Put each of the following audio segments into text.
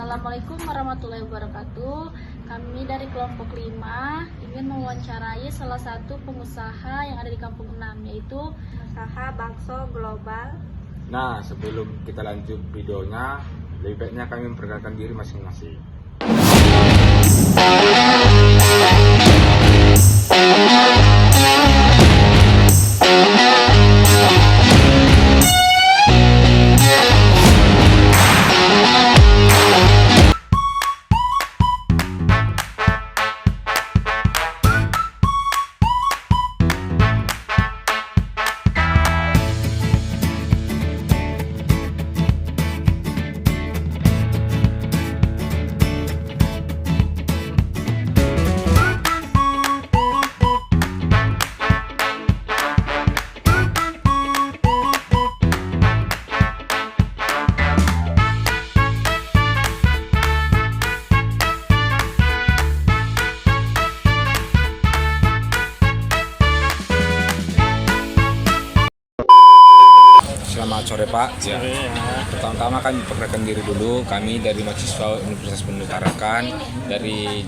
Assalamualaikum warahmatullahi wabarakatuh. Kami dari kelompok 5 ingin mewawancarai salah satu pengusaha yang ada di Kampung 6, yaitu usaha bakso global. Nah, sebelum kita lanjut videonya, lebih baiknya kami memperkenalkan diri masing-masing. Selamat sore Pak. Ya. Pertama-tama kami perkenalkan diri dulu. Kami dari mahasiswa Universitas Penuh Tarakan dari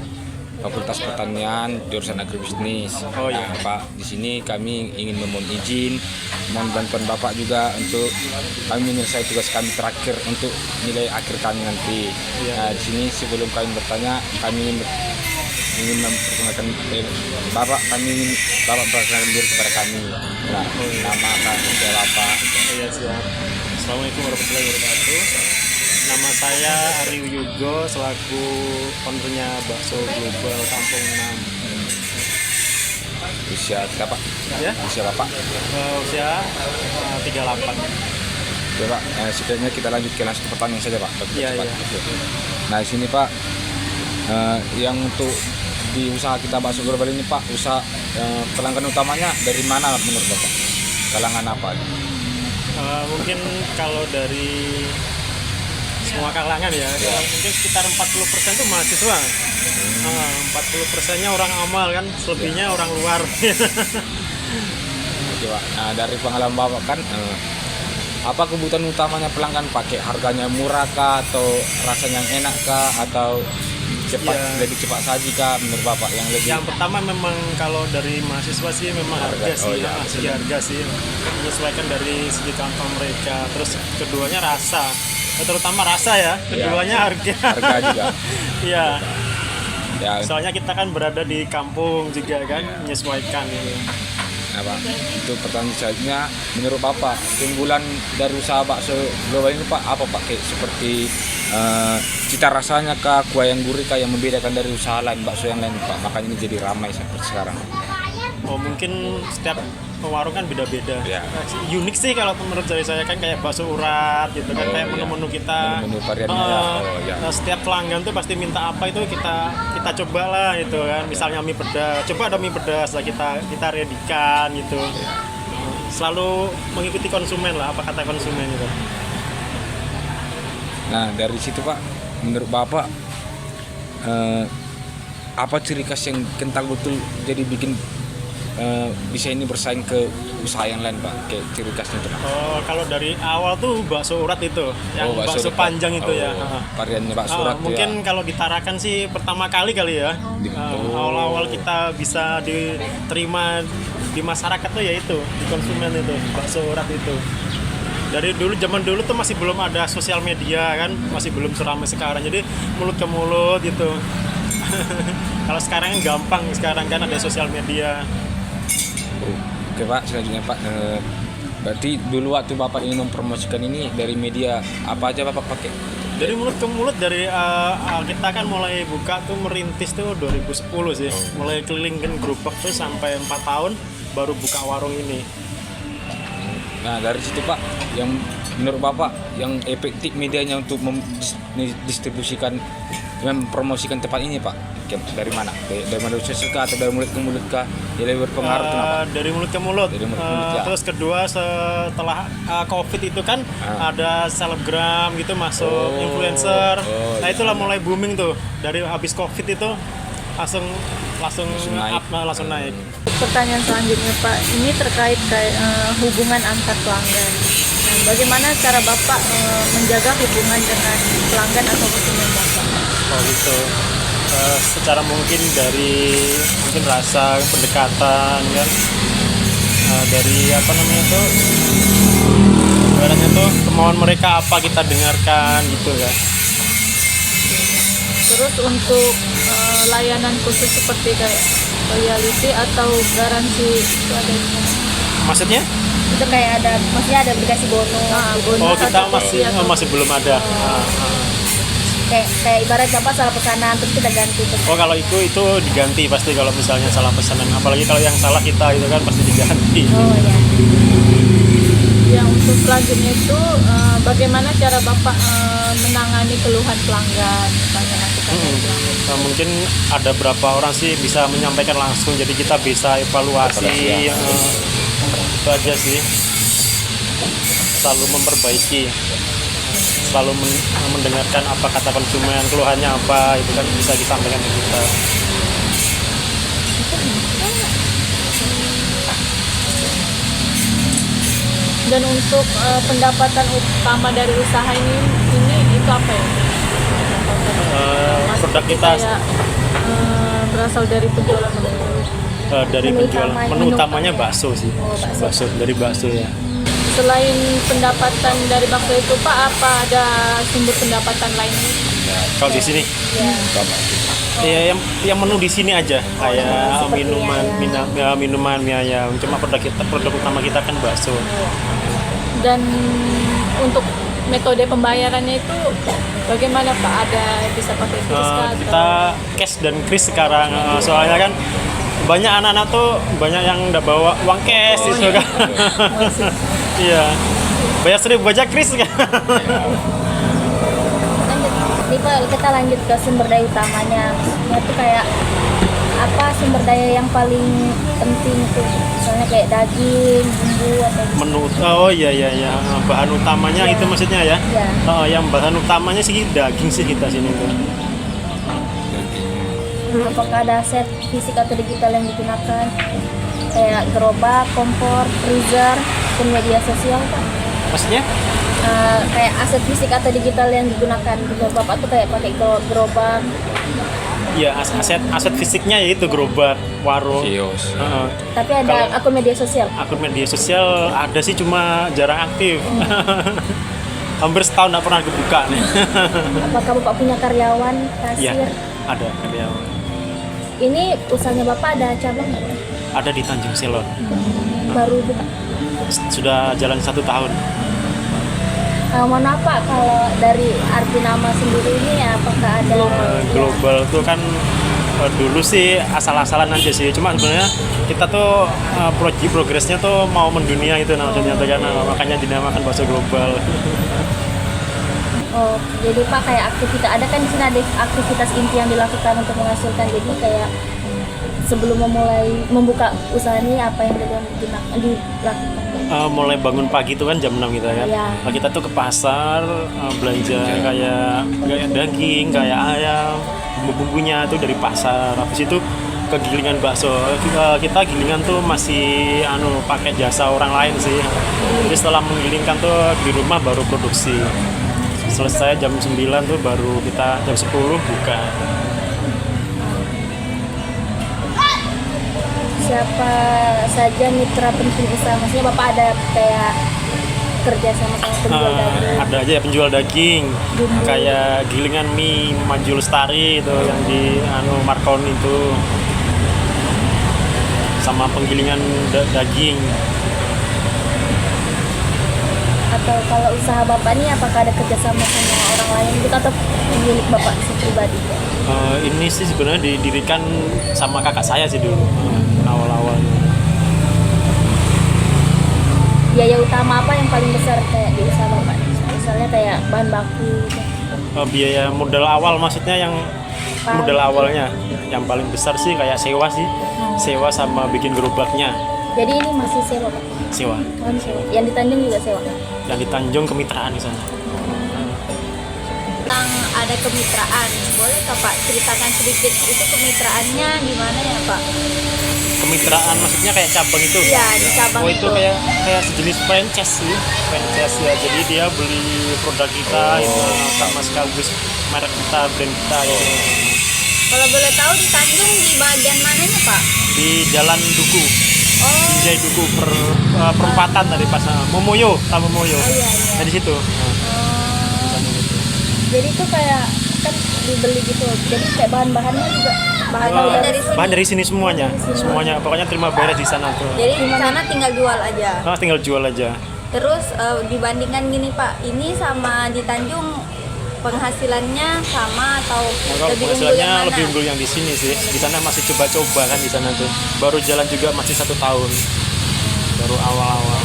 Fakultas Pertanian jurusan Agribisnis. Nah, Pak, di sini kami ingin memohon izin, mohon bantuan Bapak juga untuk kami menyelesaikan tugas kami terakhir untuk nilai akhir kami nanti. Nah, di sini sebelum kami bertanya, kami ingin memperkenalkan Bapak, Bapak memperkenalkan diri kepada kami. Nah, nama kami Bapak. Iya, siap. Assalamualaikum warahmatullahi wabarakatuh. Nama saya Aryu Yugo selaku ownernya Bakso Global Kampung 6. Usia kita Pak? Ya? Usia Bapak? Usia 38. Ya Pak, sebenarnya kita lanjut ke langsung pertanyaan saja Pak. Iya. Nah di sini Pak, yang untuk di usaha kita Bakso Global ini Pak, usaha pelanggan utamanya dari mana menurut Bapak? Kalangan apa? Mungkin kalau dari semua kalangan ya, mungkin sekitar 40% itu mahasiswa. 40%-nya orang amal kan, selebihnya orang luar. Oke Pak, nah dari pengalaman Bapak kan, apa kebutuhan utamanya pelanggan pakai? Harganya murah kah, atau rasanya yang enak kah, atau cepat, lebih cepat saji kah menurut Bapak yang lebih? Yang pertama memang kalau dari mahasiswa sih memang harga sih, segi harga sih menyesuaikan dari segi kantong mereka. Terus keduanya rasa, terutama rasa ya. Keduanya harga juga. Iya. Ya. Soalnya kita kan berada di kampung juga kan, menyesuaikan ini. Nah Pak, untuk pertanyaan selanjutnya, menurut Bapak keunggulan dari usaha Bakso Global ini Pak apa Pak? Kayak seperti cita rasanya kah, kuah yang gurih kah yang membedakan dari usaha lain, bakso yang lain Pak? Makanya ini jadi ramai seperti sekarang. Oh, mungkin setiap warung kan beda-beda. Ya. Unik sih kalau menurut saya kan kayak bakso urat gitu kan, kayak menu-menu kita. Menu variannya. Setiap pelanggan tuh pasti minta apa itu kita cobalah gitu kan. Misalnya mie pedas, coba ada mie pedas lah kita readykan gitu. Selalu mengikuti konsumen lah, apa kata konsumen gitu. Nah dari situ Pak, menurut Bapak apa ciri khas yang kental betul jadi bikin bisa ini bersaing ke usaha yang lain Pak? Kayak ciri khasnya itu. Oh, kalau dari awal tuh bakso urat itu, yang bakso panjang itu ya. Variannya bakso urat. Mungkin kalau ditarakan sih pertama kali ya. Awal-awal kita bisa diterima di masyarakat tuh ya itu, di konsumen itu, bakso urat itu. Dari dulu, zaman dulu tuh masih belum ada sosial media kan, masih belum seramai sekarang, jadi mulut ke mulut gitu. Kalau sekarang kan gampang, sekarang kan ada sosial media. Oke Pak, selanjutnya Pak, berarti dulu waktu Bapak ingin mempromosikan ini dari media apa aja Bapak pakai? Dari mulut ke mulut, dari kita kan mulai buka tuh merintis tuh 2010 sih, mulai kelilingin gerobak tuh sampai 4 tahun baru buka warung ini. Nah dari situ Pak, yang menurut Bapak yang efektif medianya untuk mendistribusikan, mempromosikan tempat ini Pak, dari mana? Dari media sosial kah, atau dari mulut ke mulut kah? Yang lebih berpengaruh kenapa? Dari mulut ke mulut. Ya. Terus kedua, setelah COVID itu kan ada selebgram gitu masuk, influencer. Nah itulah mulai booming tuh. Dari habis COVID itu langsung naik. pertanyaan selanjutnya Pak, ini terkait hubungan antar pelanggan. Bagaimana cara Bapak menjaga hubungan dengan pelanggan atau konsumen Bapak? Oh gitu. Secara mungkin dari mungkin rasa pendekatan kan, dari apa namanya tuh, ibaratnya tuh kemauan mereka apa kita dengarkan gitu kan. Terus untuk layanan khusus seperti kayak loyalty atau garansi itu ada di mana? Maksudnya? Itu kayak ada, maksudnya ada dikasih bonus. Bonus Oh kita atau masih atau masih belum ada. Kayak ibarat Bapak salah pesanan terus kita ganti terus. Oh kalau itu diganti pasti kalau misalnya salah pesanan, apalagi kalau yang salah kita itu kan pasti diganti. Oh ya. yang untuk selanjutnya itu bagaimana cara Bapak menangani keluhan pelanggan, misalnya masukan dari pelanggan? Mungkin ada berapa orang sih bisa menyampaikan langsung, jadi kita bisa evaluasi. Itu aja sih, selalu memperbaiki, selalu mendengarkan apa kata konsumen, keluhannya apa, itu kan bisa disampaikan ke kita. Dan untuk pendapatan utama dari usaha ini itu apa ya? Produk kita Kayak, berasal dari penjualan dari penjualan, menu utamanya bakso sih. Bakso, dari bakso ya. Selain pendapatan dari bakso itu Pak, apa ada sumber pendapatan lainnya? Kalau di sini ya yang menu di sini aja, kayak minuman mie ayam. Cuma produk utama kita kan bakso. Dan untuk metode pembayarannya itu bagaimana Pak? Ada bisa pakai kris atau? Kita cash dan kris sekarang, soalnya kan banyak anak-anak tuh banyak yang udah bawa uang cash gitu kan. Iya, bayar 1.000 aja kris kan. Nih Pak, kita lanjut ke sumber daya utamanya. Itu kayak apa sumber daya yang paling penting tuh? Misalnya kayak daging, bumbu atau Menu, oh iya, bahan utamanya itu maksudnya ya. Iya. Oh, yang bahan utamanya sih daging sih kita sini tuh. apakah ada aset fisik atau digital yang digunakan? Kayak gerobak, kompor, freezer, dan media sosial Pak. Maksudnya? Kayak aset fisik atau digital yang digunakan juga Bapak tuh kayak pakai gerobak. Ya aset fisiknya yaitu gerobak, warung. Kios. Tapi ada akun media sosial. Akun media sosial ada sih, cuma jarang aktif. Hampir setahun nggak pernah kebuka nih. Apakah Bapak punya karyawan, Ya, kasir? ada karyawan. Ini usahanya Bapak ada cabang nggak? Ada di Tanjung Selon. Baru buka. Sudah jalan 1 tahun. Mohon maaf Pak, kalau dari arti nama sendiri ini apakah ada Global tuh kan dulu sih asal-asalan aja sih. Cuma sebenarnya kita tuh progresnya tuh mau mendunia itu namanya, makanya dinamakan bakso global. Oh, jadi Pak kayak aktivitas ada kan di sini ada aktivitas inti yang dilakukan untuk menghasilkan. Jadi kayak sebelum membuka usaha ini apa yang dilakukan? Mulai bangun pagi itu kan jam 6 kita kan. Iya. Nah, kita tuh ke pasar belanja kayak daging, kayak ayam, bumbu-bumbunya tuh dari pasar. Habis itu ke gilingan bakso. Kita gilingan tuh masih pakai jasa orang lain sih. Jadi setelah menggilingkan tuh di rumah baru produksi. Selesai jam 9 tuh baru kita jam 10 buka. Siapa saja mitra penting usaha? Maksudnya Bapak ada kayak kerja sama penjual daging? Ada aja ya penjual daging, Bumbu. kayak gilingan mie Maju Lestari itu yang di Markon itu, sama penggilingan daging. Atau kalau usaha Bapak ini apakah ada kerjasama sama orang lain gitu atau milik Bapak pribadi? Ini sih sebenarnya didirikan sama kakak saya sih dulu, awal-awal. Biaya utama apa yang paling besar kayak di usaha Bapak? Misalnya kayak bahan baku gitu. Biaya modal awal maksudnya, yang modal awalnya yang paling besar sih kayak sewa sih, sewa sama bikin gerobaknya. Jadi ini masih sewa Pak? Sewa. Oh, ini sewa. Yang di Tanjung juga sewa? Yang di Tanjung kemitraan di sana. Tentang ada kemitraan. Boleh nggak Pak ceritakan sedikit itu kemitraannya gimana ya Pak? Kemitraan maksudnya kayak cabang itu? Iya, di cabang Oh itu kayak sejenis franchise sih, franchise ya. Jadi dia beli produk kita itu sama sekaligus merek kita, brand kita ya. Kalau boleh tahu di Tanjung di bagian mananya Pak? Di Jalan Duku, Oh, Binjai Duku perempatan dari pas Momoyo, tahu Momoyo. oh iya iya. Dari situ. Jadi itu kayak kan dibeli gitu. Jadi kayak bahan-bahannya juga bahan Wah, dari sini. bahan dari sini semuanya, semuanya. Pokoknya terima beres di sana tuh. Jadi di sana tinggal jual aja. Tinggal jual aja. Terus dibandingkan gini Pak, ini sama di Tanjung penghasilannya sama atau Nah, kalau lebih unggul penghasilannya yang mana? lebih unggul yang di sini sih. Di sana masih coba-coba kan di sana tuh. Baru jalan juga masih 1 tahun. Baru awal-awal.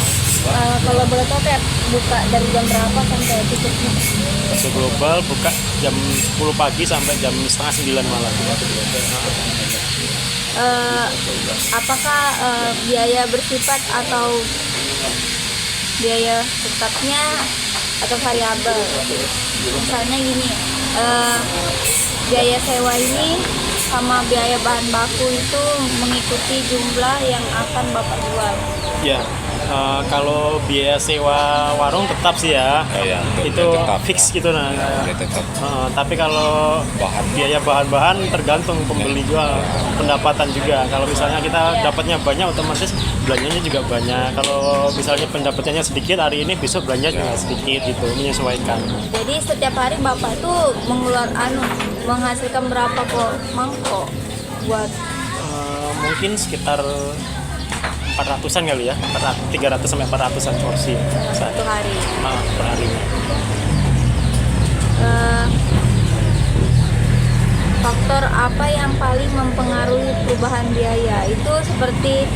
kalau boleh tahu kayak buka dari jam berapa sampai tutupnya? Bakso Global buka jam 10 pagi sampai jam setengah 9 malam. Apakah biaya bersifat atau biaya tetapnya atau variabel? Misalnya gini, biaya sewa ini sama biaya bahan baku itu mengikuti jumlah yang akan Bapak jual. Ya, kalau biaya sewa warung tetap sih ya. Ya, Itu tetap. fix gitu nah. Ya, tetap. Tapi kalau biaya bahan-bahan tergantung pembeli juga, pendapatan juga. Kalau misalnya kita dapatnya banyak, otomatis belanjanya juga banyak. Kalau misalnya pendapatannya sedikit hari ini, besok belanja juga sedikit gitu, menyesuaikan. Jadi setiap hari Bapak tuh menghasilkan berapa kok mangkok buat Mungkin sekitar 400-an kali ya, 300 sampai 400-an porsi satu hari. per hari. Faktor apa yang paling mempengaruhi perubahan biaya? Itu seperti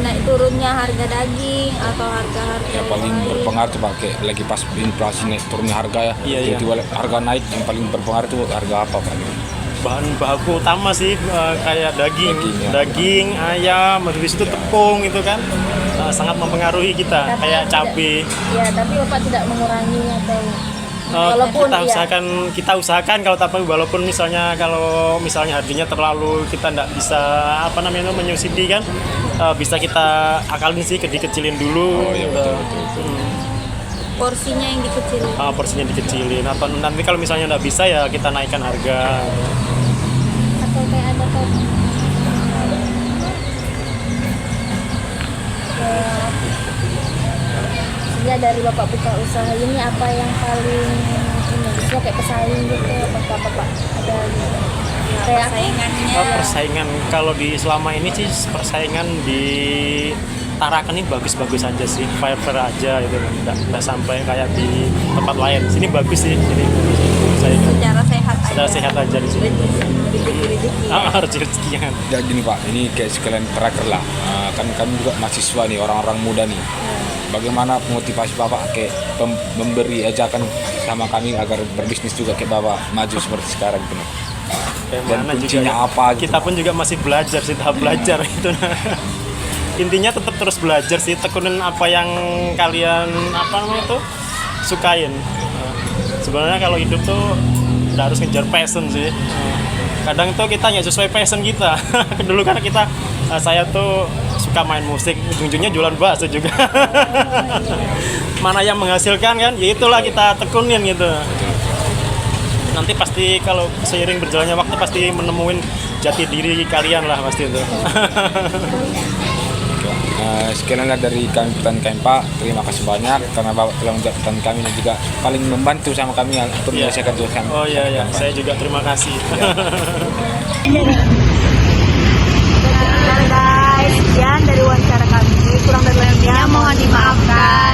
naik turunnya harga daging atau harga-harga Yang paling lain? berpengaruh tuh pakai lagi pas inflasi naik turunnya harga ya. Iya, Tiba-tiba harga naik, yang paling berpengaruh tuh harga apa Pak? Bahan baku utama sih kayak daging, Daging, ya. ayam, habis itu tepung itu kan sangat mempengaruhi kita. Tapi Kayak tidak- cabai. Ya, tapi Bapak tidak mengurangi atau walaupun kita usahakan walaupun misalnya kalau misalnya harganya terlalu kita tidak bisa menyubsidi kan, bisa kita akalin sih dikecilin dulu. Oh iya betul. Porsinya yang dikecilin. Porsinya dikecilin atau nanti kalau misalnya tidak bisa ya kita naikkan harga. atau kayak ada kayak ya dari Bapak buka usaha ini apa yang paling ini bisa kayak pesaing gitu apakah Bapak ada gitu? Kayak Saingannya. Persaingan kalau di selama ini sih persaingan di Tarakan ini bagus-bagus aja sih, fair-fair aja gitu, nggak sampai kayak di tempat lain. Sini bagus sih, sini persaingan. Secara sehat aja. Secara sehat aja di sini. Harus rezekian. Ya gini Pak, ini kayak sekalian terakhir lah. Kan kami juga mahasiswa nih, orang-orang muda nih. Bagaimana motivasi Bapak kayak memberi ajakan sama kami agar berbisnis juga kayak Bapak maju seperti sekarang gitu. Dan Bagaimana kuncinya juga, apa gitu? kita pun juga masih belajar sih, tahap belajar itu. Intinya tetap terus belajar sih, tekunin apa yang kalian sukain. Sebenarnya kalau hidup tuh udah harus ngejar passion sih. Kadang tuh kita nggak sesuai passion kita. Dulu kan saya tuh suka main musik, ujung-ujungnya jualan bakso juga. Mana yang menghasilkan kan, ya itulah kita tekunin gitu. Nanti pasti kalau seiring berjalannya waktu pasti menemuin jati diri kalian lah pasti itu. Sekianlah dari kami Pertanian Kempa, terima kasih banyak karena Bapak telah menjawab pertanyaan kami dan juga paling membantu sama kami untuk Iya. menyelesaikan tugas. Oh iya, saya juga terima kasih. Guys, sekian dari wawancara kami. Kurang dan lebihnya mohon dimaafkan.